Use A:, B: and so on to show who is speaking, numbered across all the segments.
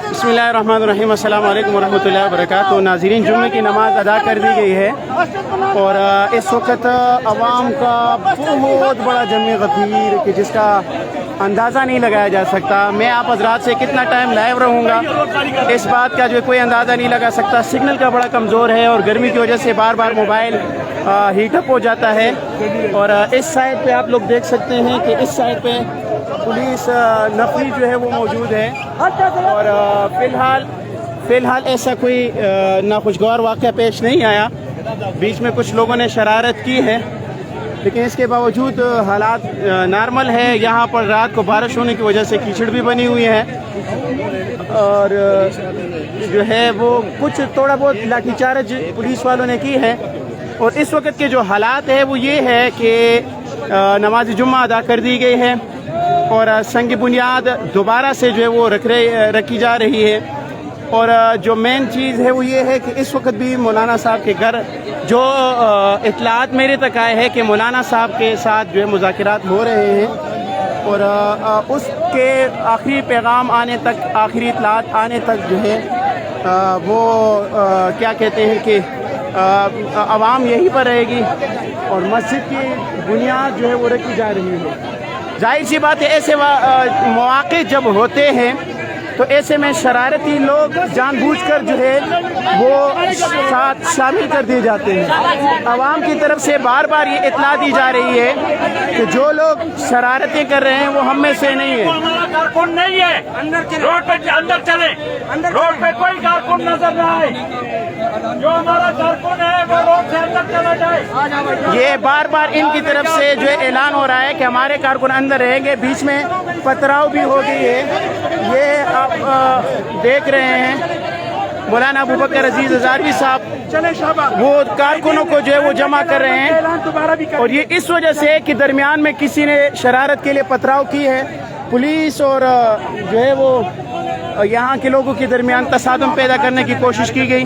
A: बिस्मिल्लाहिर्रहमानिर्रहीम, अस्सलाम वालेकुम वरहमतुल्लाहि वबरकातुहू। नाज़रीन, जुम्मे की नमाज़ अदा कर दी गई है और इस वक्त अवाम का बहुत बड़ा जमी गफीर कि जिसका अंदाज़ा नहीं लगाया जा सकता। मैं आप हज़रात से कितना टाइम लाइव रहूँगा इस बात का जो कोई अंदाज़ा नहीं लगा सकता। सिग्नल का बड़ा कमज़ोर है और गर्मी की वजह से बार बार मोबाइल हीटअप हो जाता है। और इस साइड पे आप लोग देख सकते हैं कि इस साइड पे पुलिस नफरी जो है वो मौजूद है और फ़िलहाल ऐसा कोई नाखुशगवार वाक़या पेश नहीं आया। बीच में कुछ लोगों ने शरारत की है लेकिन इसके बावजूद हालात नॉर्मल है। यहाँ पर रात को बारिश होने की वजह से कीचड़ भी बनी हुई है और जो है वो कुछ थोड़ा बहुत लाठीचार्ज पुलिस वालों ने की है। और इस वक्त के जो हालात है वो ये है कि नमाज जुम्मा अदा कर दी गई है और संग बुनियाद दोबारा से जो है वो रखी जा रही है। और जो मेन चीज़ है वो ये है कि इस वक्त भी मौलाना साहब के घर जो इत्तलात मेरे तक आए हैं कि मौलाना साहब के साथ जो है मुज़ाकिरात हो रहे हैं और उसके आखिरी पैगाम आने तक, आखिरी इत्तलात आने तक जो है वो क्या कहते हैं कि आवाम यहीं पर रहेगी और मस्जिद की बुनियाद जो है वो रखी जा रही है। जाहिर सी बात है ऐसे मौक़े जब होते हैं तो ऐसे में शरारती लोग जानबूझकर जो है वो साथ शामिल कर दिए जाते हैं। आवाम की तरफ से बार बार ये इत्तला दी जा रही है कि जो लोग शरारतें कर रहे हैं वो हम में से नहीं है।
B: हमारा कारकुन नहीं है, रोड पे अंदर चले, रोड पे कोई कारकुन नजर न आए। जो हमारा कारकुन है वो रोड से अंदर चला जाए।
A: ये बार बार इनकी तरफ से जो है ऐलान हो रहा है कि हमारे कारकुन अंदर रहेंगे। बीच में पथराव भी हो गई है। ये आप देख रहे हैं मौलाना अबू बकर अजीज हजारवी साहब वो कारकुनों को जो है वो जमा कर रहे हैं और ये इस वजह से कि दरमियान में किसी ने शरारत के लिए पथराव की है। पुलिस और जो है वो यहाँ के लोगों के दरमियान तसादुम पैदा करने की कोशिश की गई।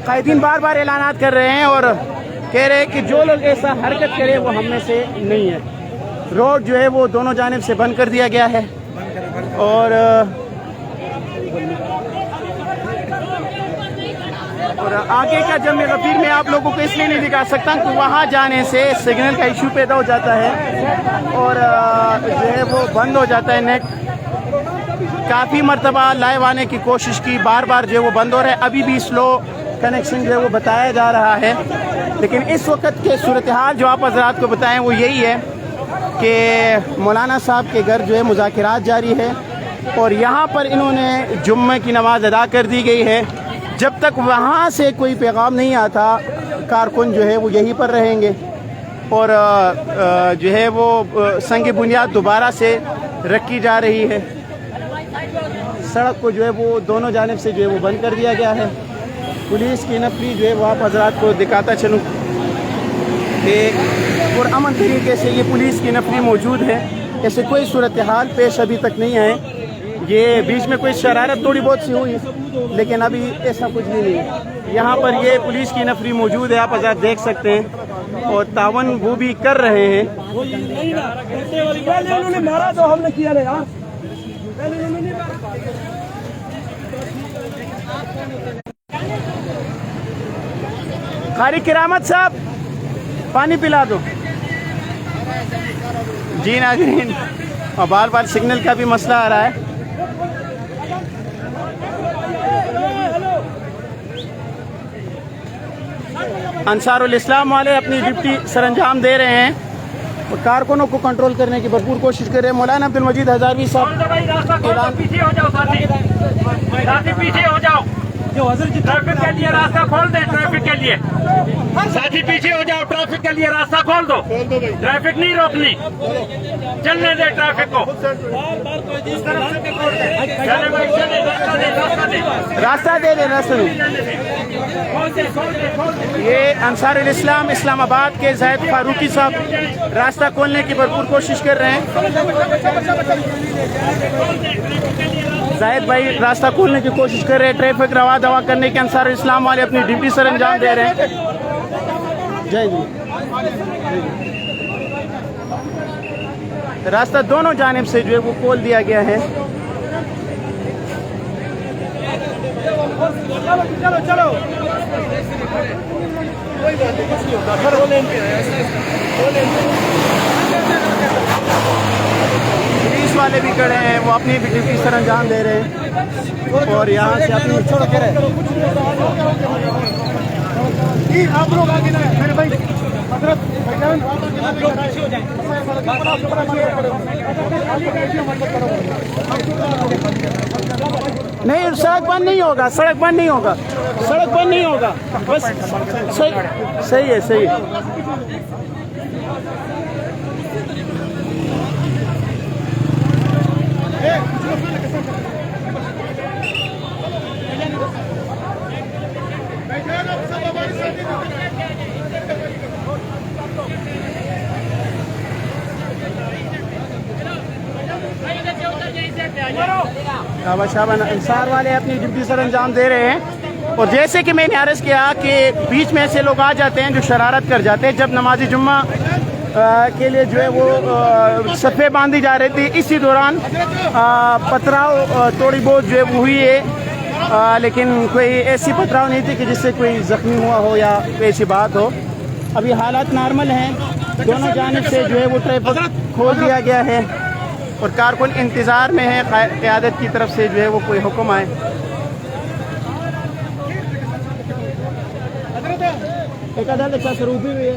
A: कायदीन बार बार ऐलानात कर रहे हैं और कह रहे हैं कि जो लोग ऐसा हरकत करे वो हम में से नहीं है। रोड जो है वो दोनों जानिब से बंद कर दिया गया है और आगे का जम गफीर में आप लोगों को इसलिए नहीं दिखा सकता कि वहाँ जाने से सिग्नल का इशू पैदा हो जाता है और जो है वो बंद हो जाता है नेट। काफ़ी मरतबा लाइव आने की कोशिश की, बार बार जो है वो बंद हो रहा है। अभी भी स्लो कनेक्शन जो है वो बताया जा रहा है लेकिन इस वक्त के सूरत हाल जो आप हज़रात को बताएं वो यही है कि मौलाना साहब के घर जो है मुज़ाकिरात जारी है और यहाँ पर इन्होंने जुम्मे की नमाज अदा कर दी गई है। जब तक वहाँ से कोई पैगाम नहीं आता कारकुन जो है वो यहीं पर रहेंगे और जो है वो संग बुनियाद दोबारा से रखी जा रही है। सड़क को जो है वो दोनों जानिब से जो है वो बंद कर दिया गया है। पुलिस की नफरी जो है वो आप हज़रात को दिखाता चलूँ कि पुरअमन तरीके से ये पुलिस की नफरी मौजूद है। ऐसे कोई सूरत हाल पेश अभी तक नहीं है। ये बीच में कोई शरारत थोड़ी बहुत सी हुई लेकिन अभी ऐसा कुछ भी नहीं है। यहाँ पर ये पुलिस की नफरी मौजूद है, आप हज़रात देख सकते हैं और तावन वो भी कर रहे हैं।
C: उन्होंने मारा तो हमने किया नहीं यार।
A: कारी किरामत साहब पानी पिला दो जी। नाज़रीन, और बार बार सिग्नल का भी मसला आ रहा है। अंसारुल इस्लाम वाले अपनी ड्यूटी सरंजाम दे रहे हैं और कारकुनों को कंट्रोल करने की भरपूर कोशिश कर रहे हैं। मौलाना अब्दुल मजीद हजारवी साहब
B: पीछे हो जाओ, साथी पीछे हो जाओ। ट्रैफिक के लिए रास्ता खोल दे, ट्रैफिक के लिए साथी पीछे हो जाओ, ट्रैफिक के लिए रास्ता खोल दो। ट्रैफिक नहीं रोकनी, चलने दे ट्रैफिक को। चले भाई चले, रास्ता दे।
A: रास्ता दे दे, रास्ता दे। ये अंसारुल इस्लाम इस्लामाबाद के जाहिद फारूकी साहब रास्ता खोलने की भरपूर कोशिश कर रहे हैं। जाहिद भाई रास्ता खोलने की कोशिश कर रहे हैं। ट्रैफिक रवा दवा करने के अंसारुल इस्लाम वाले अपनी ड्यूटी सर अंजाम दे रहे हैं। जय जी। रास्ता दोनों जानिब से जो है वो खोल दिया गया है।
C: चलो चलो
A: पुलिस वाले भी खड़े हैं, वो अपनी भी ड्यूटी सर अंजाम दे रहे हैं और यहाँ से अपनी
C: आप लोग आगे ना मेरे भाई हजरत आप लोग पीछे हो जाएं।
A: नहीं, सड़क बंद नहीं होगा, सड़क बंद नहीं होगा, सड़क बंद नहीं होगा, बस सही है, सही है। शाबाश, अंसार वाले अपनी ड्यूटी सर अंजाम दे रहे हैं। और जैसे कि मैंने अर्ज़ किया कि बीच में ऐसे लोग आ जाते हैं जो शरारत कर जाते हैं। जब नमाज़ी जुम्मा के लिए जो है वो सफ़े बांधी जा रही थी, इसी दौरान पथराव थोड़ी बहुत जो है वो हुई है, लेकिन कोई ऐसी पथराव नहीं थी कि जिससे कोई ज़ख्मी हुआ हो या ऐसी बात हो। अभी हालात नॉर्मल हैं, दोनों जानिब से जो है वो ट्रैफिक खोल दिया गया है और कारकुन इंतज़ार में है क़यादत की तरफ से जो है वो कोई हुक्म आए। एक अदालत का स्वरूप भी है,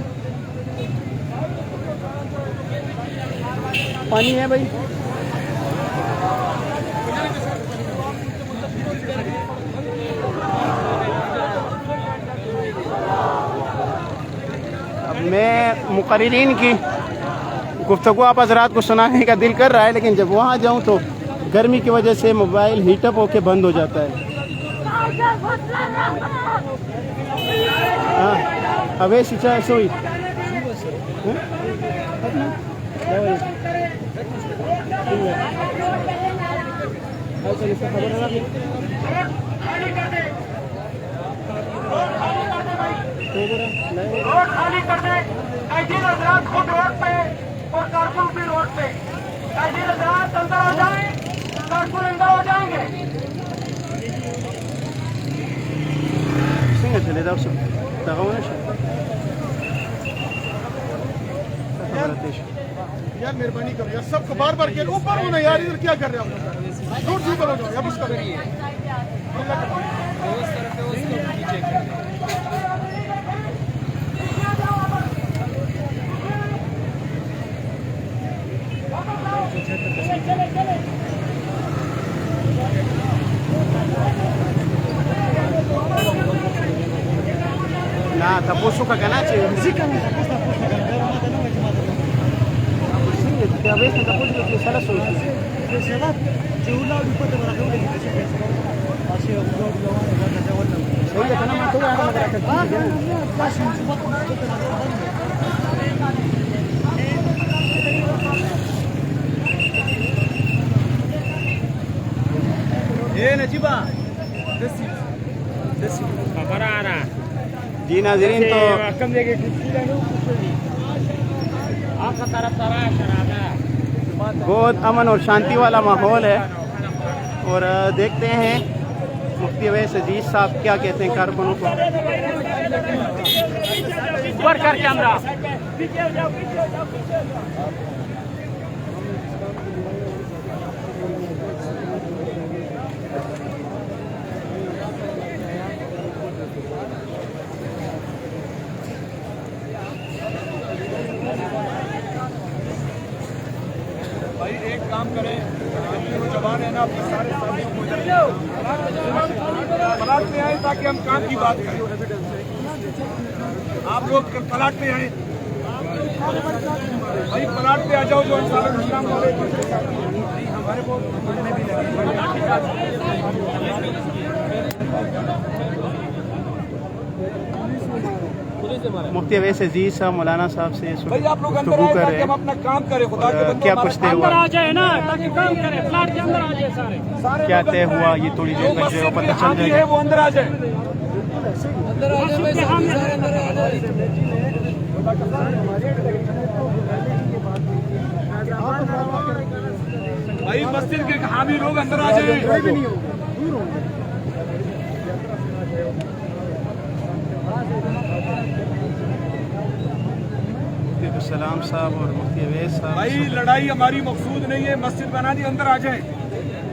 A: पानी है भाई। अब मैं मुक़र्रिरीन की गुफ्तगू आप हज़रात को सुनाने का दिल कर रहा है, लेकिन जब वहाँ जाऊँ तो गर्मी की वजह से मोबाइल हीटअप होके बंद हो जाता है। हाँ, अब ऐसी चाय सोई
B: रोड खाली कर दे, खुद रोड पे और कारकुन भी रोड पे। अंदर हो जाए, कारकुन अंदर हो जाएंगे।
A: चले जाओ सब
C: यार मेहरबानी करो यार, सबको बार बार किया ऊपर होना यार, इधर क्या कर रहे हो आप? दूर दूर करो जाओ, अब उसका
A: ना tapuso ka ganache muzika a veces tapuso que sala soy Najiba जी नाज़रीन, तो बहुत अमन और शांति वाला माहौल है और देखते हैं मुफ्ती अवैस अजीज साहब क्या कहते हैं कारकुनों को। ऊपर कर कैमरा।
C: भाई एक काम करें, जवान है ना, अपने सारे साथियों को इधर पलाट में आए ताकि हम काम की बात करें। आप लोग पलाट में आए भाई, पलाट पे आ जाओ जो इंसान वाले
A: मुफ्ती अवैस अजीज साहब मौलाना साहब से
D: भाई आप लोग अंदर
A: गुफ्तगू
D: आए
A: कर
D: ताकि
A: रहे
D: हम
A: हैं
D: अपना काम करें, खुदा के बंदो
A: क्या
D: हमारा
A: कुछ तय
D: काम
A: हुआ,
E: आ जाए ना ताकि काम करे, फ्लैट के अंदर आ जाए सारे।
A: क्या तय हुआ ये थोड़ी देर में जो पता चल
D: हामी है
A: जाएगा।
D: वो अंदर आ जाए। भाई मस्जिद के हामी लोग अंदर आ जाए।
A: सलाम साहब और मुफ्ती अवैस साहब।
D: भाई लड़ाई हमारी मकसूद नहीं है, मस्जिद बना दी, अंदर आ जाए।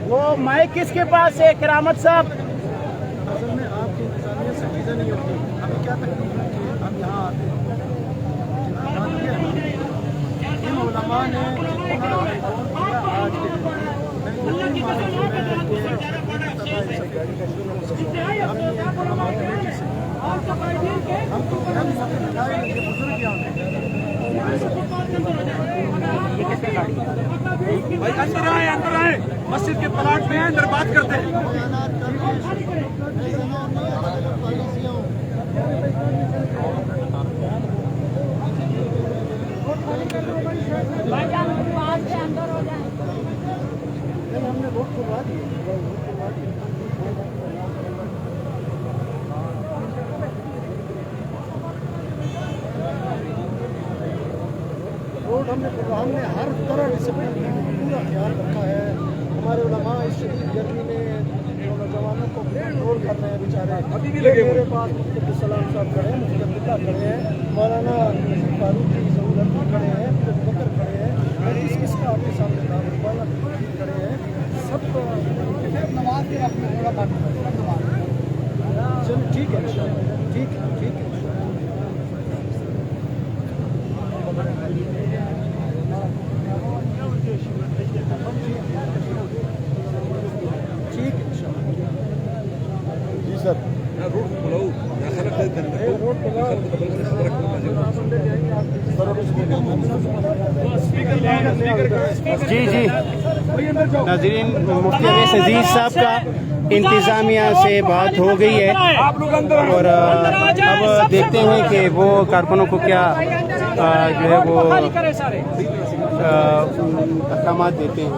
A: वो माइक किसके पास है करामत साहब?
C: असल में आपकी इंतजामिया से चीज़ें नहीं होती। हमें क्या तकलीफ है कि हम यहाँ आते हैं, इन उलमा ने जितना आज के दिन
D: भाई अंदर आए, मस्जिद के प्लाट में अंदर बात करते हैं।
C: हमने रोड खुलवा दी। रोड हमने हर तरह डिसिप्लिन का पूरा ख्याल रखा है। हमारे उलमा इस शदीद गर्मी में नौजवानों को कंट्रोल कर रहे हैं बेचारे।
D: अभी भी लगे
C: मेरे पास मुफ्ती अब्दुल साहब खड़े हैं, मुफ्ती अब्दुल्ला खड़े हैं, मौलाना फारूक की सहूलत खड़े हैं, बकर खड़े हैं, किसका आपके सामने था मौलाना खड़े हैं, सब नमाज के वक्त में थोड़ा बात चलो ठीक है, ठीक है, ठीक है। जी सर,
D: रोड खुलाओ,
A: जी जी नाज़रीन, मुफ्ती अवैस अजीज साहब का इंतज़ामिया से बात हो गई है
D: आप लोग अंदर
A: और अब देखते हैं कि वो कारकुनों को क्या जो है वो अहकाम देते हैं।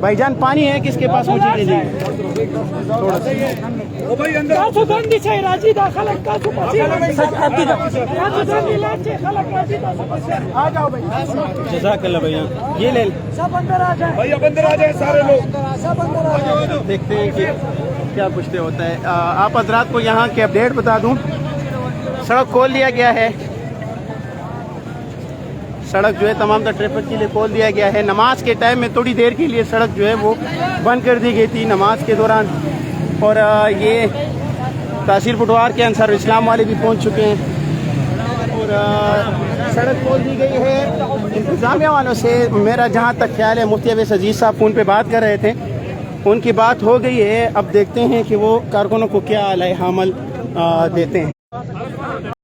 A: भाईजान पानी है किसके पास, मुझे दे दीजिए थोड़ा सा।
D: ओ भाई अंदर
C: आ जाओ भाई,
A: जज़ाकल्लाह भैया, ये ले
C: सब अंदर आ जाए,
D: भाई अब अंदर आ जाए सारे लोग।
C: सब अंदर आ जाए।
A: देखते हैं कि क्या कुछ तय होता है। आप हजरात को यहाँ की अपडेट बता दूँ, सड़क खोल दिया गया है। सड़क जो है तमाम तर ट्रैफिक के लिए खोल दिया गया है। नमाज के टाइम में थोड़ी देर के लिए सड़क जो है वो बंद कर दी गई थी नमाज के दौरान, और ये तहसील पटवार के अंसार इस्लाम वाले भी पहुंच चुके हैं और सड़क खोल दी गई है इंतज़ामिया वालों से। मेरा जहां तक ख्याल है मुफ्ती अवैस अजीज साहब फ़ोन पे बात कर रहे थे, उनकी बात हो गई है। अब देखते हैं कि वो कारकुनों को क्या अलहमल देते हैं।